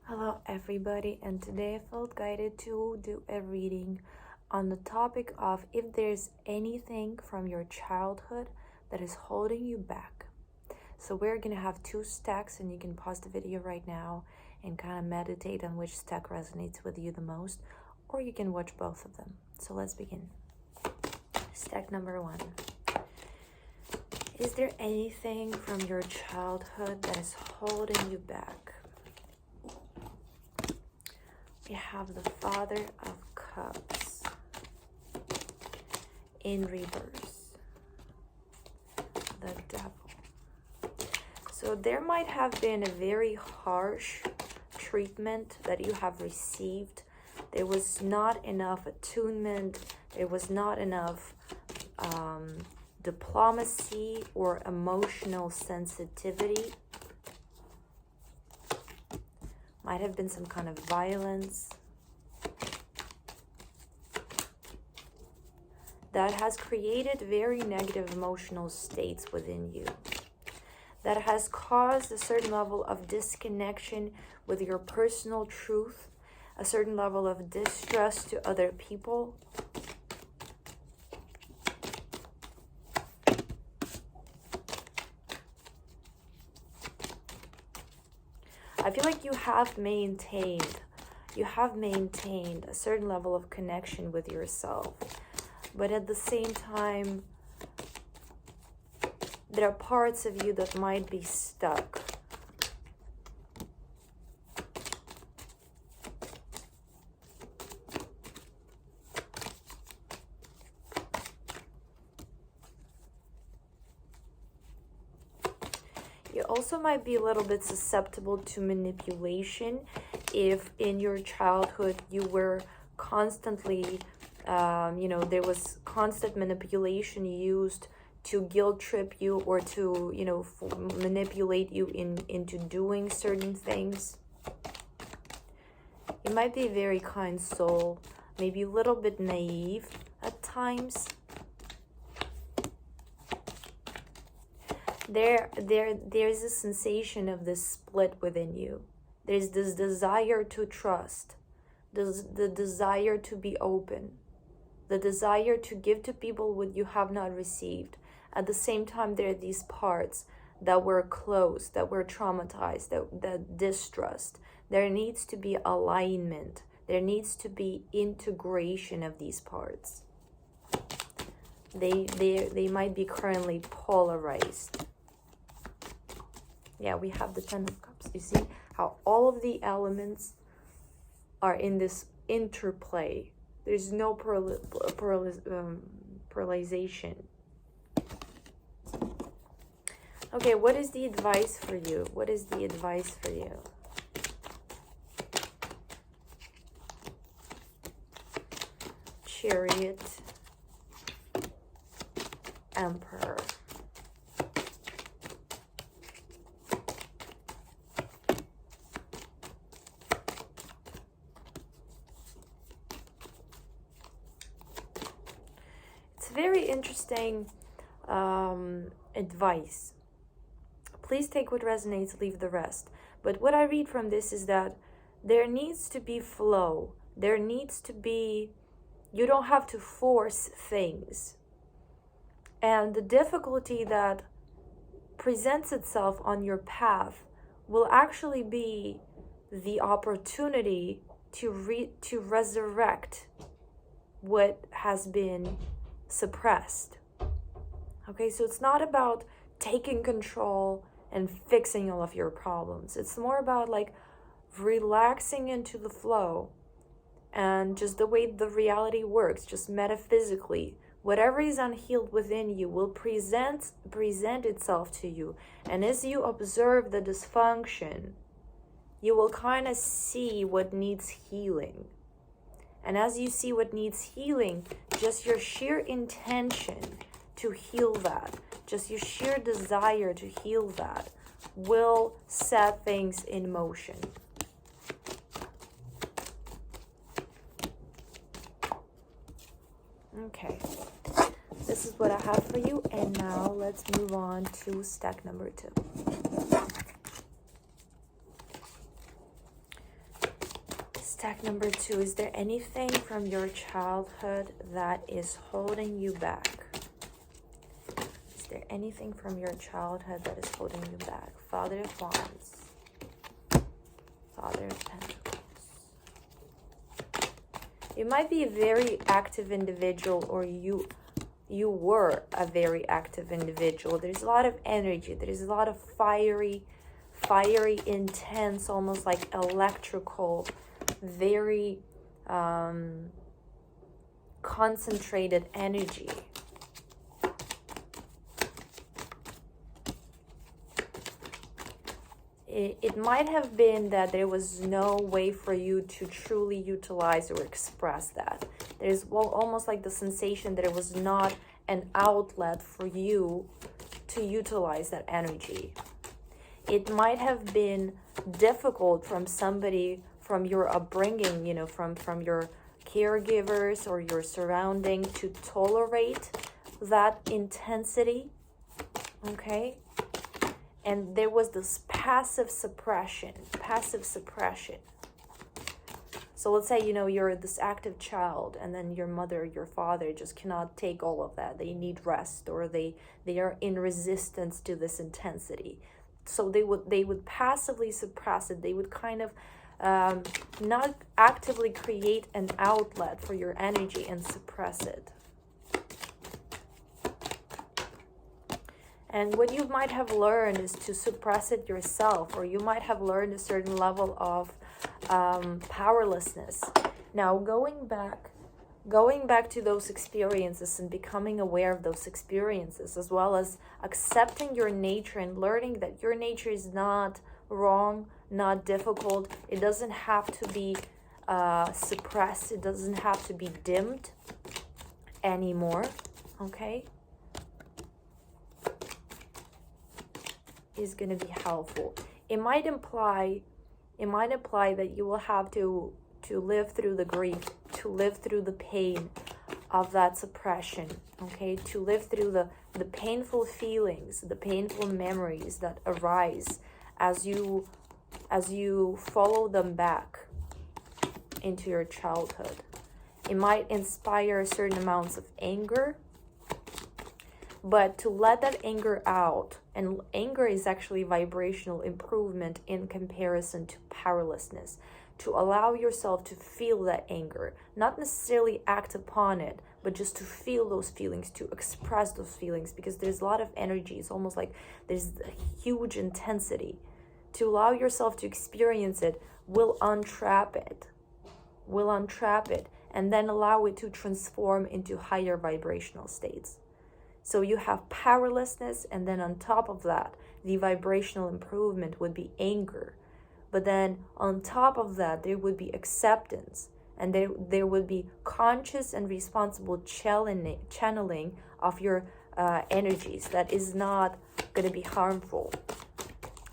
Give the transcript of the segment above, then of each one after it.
Hello everybody, and today I felt guided to do a reading on the topic of if there's anything from your childhood that is holding you back. So we're gonna have two stacks, and you can pause the video right now and kind of meditate on which stack resonates with you the most, or you can watch both of them. So let's begin. Stack number one. Is there anything from your childhood that is holding you back? We have the Father of Cups in reverse, the Devil. So there might have been a very harsh treatment that you have received. There was not enough attunement. There was not enough diplomacy or emotional sensitivity. Might have been some kind of violence that has created very negative emotional states within you, that has caused a certain level of disconnection with your personal truth, a certain level of distrust to other people. I feel like you have maintained a certain level of connection with yourself, but at the same time, there are parts of you that might be stuck. You also might be a little bit susceptible to manipulation if in your childhood you were constantly, there was constant manipulation used to guilt trip you or to, manipulate you into doing certain things. You might be a very kind soul, maybe a little bit naive at times. There's a sensation of this split within you. There's this desire to trust, the desire to be open, the desire to give to people what you have not received. At the same time, there are these parts that were closed, that were traumatized, that distrust. There needs to be alignment. There needs to be integration of these parts. They might be currently polarized. Yeah, we have the Ten of Cups. You see how all of the elements are in this interplay. There's no polarization. Okay, what is the advice for you? What is the advice for you? Chariot, Emperor. Very interesting advice. Please take what resonates, leave the rest. But what I read from this is that there needs to be flow. There needs to be, you don't have to force things. And the difficulty that presents itself on your path will actually be the opportunity to resurrect what has been suppressed. Okay, so it's not about taking control and fixing all of your problems. It's more about like relaxing into the flow and just the way the reality works, just metaphysically. Whatever is unhealed within you will present itself to you. And as you observe the dysfunction, you will kind of see what needs healing. And as you see what needs healing, just your sheer intention to heal that, just your sheer desire to heal that, will set things in motion. Okay, this is what I have for you. And now let's move on to stack number 2. Stack number 2, is there anything from your childhood that is holding you back? Is there anything from your childhood that is holding you back? Father of Wands, Father of Pentacles. You might be a very active individual, or you were a very active individual. There's a lot of energy. There's a lot of fiery, intense, almost like electrical, very concentrated energy. It might have been that there was no way for you to truly utilize or express that. There's almost like the sensation that it was not an outlet for you to utilize that energy. It might have been difficult from somebody, from your upbringing, you know, from your caregivers or your surrounding, to tolerate that intensity, okay? And there was this passive suppression. So let's say, you know, you're this active child, and then your mother, your father just cannot take all of that. They need rest, or they are in resistance to this intensity. So they would passively suppress it. They would kind of not actively create an outlet for your energy and suppress it. And what you might have learned is to suppress it yourself, or you might have learned a certain level of powerlessness. Now, going back to those experiences and becoming aware of those experiences, as well as accepting your nature and learning that your nature is not wrong, not difficult. It doesn't have to be suppressed. It doesn't have to be dimmed anymore, okay? Is going to be helpful. It might imply that you will have to live through the grief, to live through the pain of that suppression, okay? To live through the painful feelings, the painful memories that arise as you follow them back into your childhood. It might inspire certain amounts of anger, but to let that anger out, and anger is actually vibrational improvement in comparison to powerlessness, to allow yourself to feel that anger, not necessarily act upon it, but just to feel those feelings, to express those feelings, because there's a lot of energy. It's almost like there's a huge intensity. To allow yourself to experience it will untrap it, and then allow it to transform into higher vibrational states. So you have powerlessness, and then on top of that, the vibrational improvement would be anger. But then on top of that, there would be acceptance, and there would be conscious and responsible channeling of your energies that is not going to be harmful.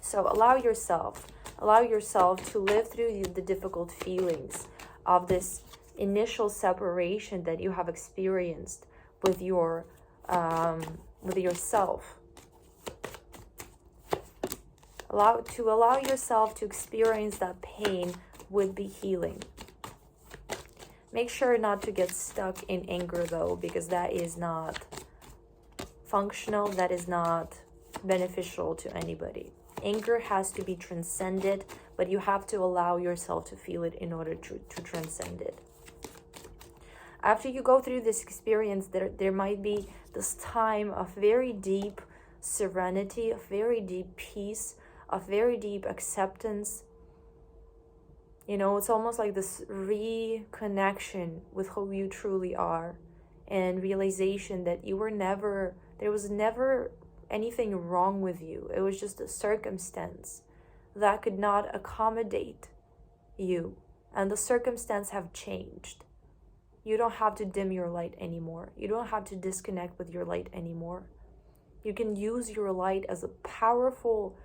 So allow yourself to live through the difficult feelings of this initial separation that you have experienced with yourself. Allow yourself to experience that pain would be healing. Make sure not to get stuck in anger though, because that is not functional, that is not beneficial to anybody. Anger has to be transcended, but you have to allow yourself to feel it in order to transcend it. After you go through this experience, there might be this time of very deep serenity, of very deep peace, of very deep acceptance. You know, it's almost like this reconnection with who you truly are, and realization that there was never anything wrong with you. It was just a circumstance that could not accommodate you, and the circumstance have changed. You don't have to dim your light anymore. You don't have to disconnect with your light anymore. You can use your light as a powerful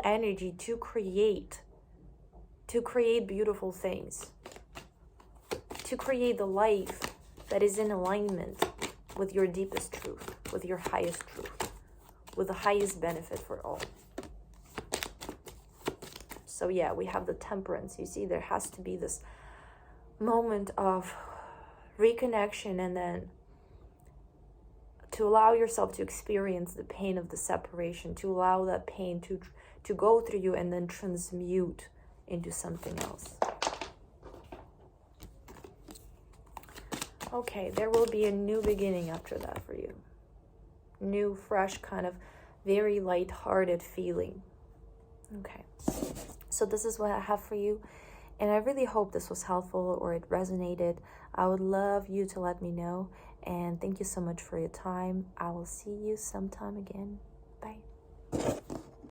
energy to create beautiful things, to create the life that is in alignment with your deepest truth, with your highest truth, with the highest benefit for all. So yeah, we have the Temperance. You see, there has to be this moment of reconnection, and then to allow yourself to experience the pain of the separation, to allow that pain to go through you and then transmute into something else. Okay, there will be a new beginning after that for you. New, fresh, kind of very light-hearted feeling. Okay, so this is what I have for you, and I really hope this was helpful or it resonated. I would love you to let me know, and thank you so much for your time. I will see you sometime again. Bye.